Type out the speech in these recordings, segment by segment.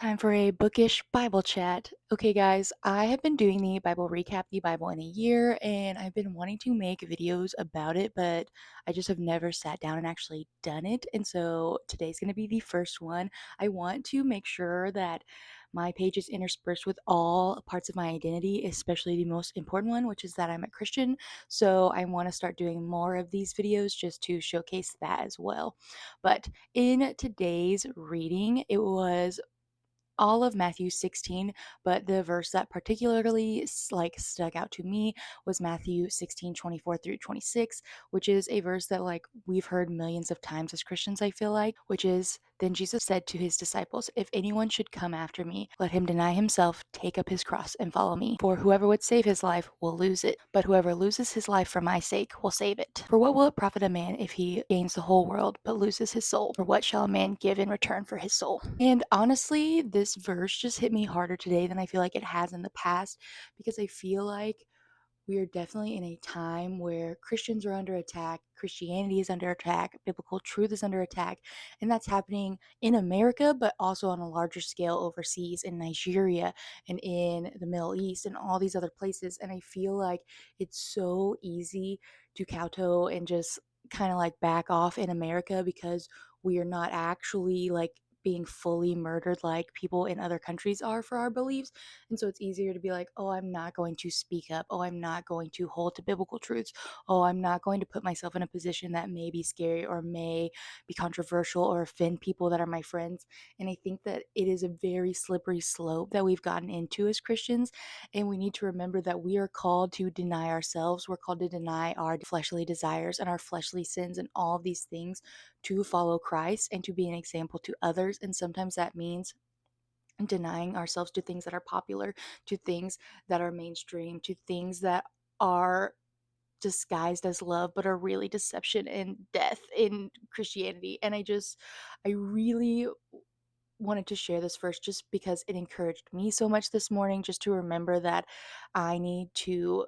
Time for a bookish Bible chat. Okay, guys, I have been doing the Bible recap, the Bible in a year, and I've been wanting to make videos about it, but I just have never sat down and actually done it. And so today's going to be the first one. I want to make sure that my page is interspersed with all parts of my identity, especially the most important one, which is that I'm a Christian. So I want to start doing more of these videos just to showcase that as well. But in today's reading, it was all of Matthew 16, but the verse that particularly stuck out to me was Matthew 16:24 through 26, which is a verse that we've heard millions of times as Christians, I feel like, which is then Jesus said to his disciples, "If anyone should come after me, let him deny himself, take up his cross and follow me. For whoever would save his life will lose it, but whoever loses his life for my sake will save it. For what will it profit a man if he gains the whole world but loses his soul? Or what shall a man give in return for his soul?" And honestly, this verse just hit me harder today than I feel like it has in the past because I feel like we are definitely in a time where Christians are under attack, Christianity is under attack, biblical truth is under attack, and that's happening in America, but also on a larger scale overseas in Nigeria and in the Middle East and all these other places. And I feel like it's so easy to kowtow and just kind of back off in America because we are not actually being fully murdered like people in other countries are for our beliefs. And so it's easier to be like, oh, I'm not going to speak up. Oh, I'm not going to hold to biblical truths. Oh, I'm not going to put myself in a position that may be scary or may be controversial or offend people that are my friends. And I think that it is a very slippery slope that we've gotten into as Christians. And we need to remember that we are called to deny ourselves. We're called to deny our fleshly desires and our fleshly sins and all of these things to follow Christ and to be an example to others. And sometimes that means denying ourselves to things that are popular, to things that are mainstream, to things that are disguised as love but are really deception and death in Christianity. And I really wanted to share this first just because it encouraged me so much this morning just to remember that I need to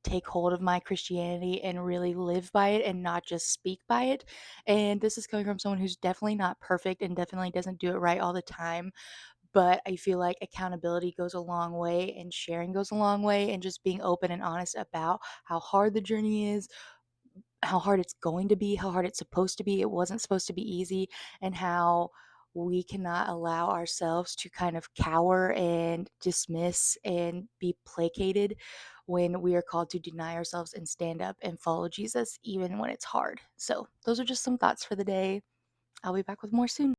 take hold of my Christianity and really live by it and not just speak by it. And this is coming from someone who's definitely not perfect and definitely doesn't do it right all the time, but I feel like accountability goes a long way and sharing goes a long way, and just being open and honest about how hard the journey is, how hard it's going to be, how hard it's supposed to be. It wasn't supposed to be easy, and how we cannot allow ourselves to kind of cower and dismiss and be placated when we are called to deny ourselves and stand up and follow Jesus, even when it's hard. So, those are just some thoughts for the day. I'll be back with more soon.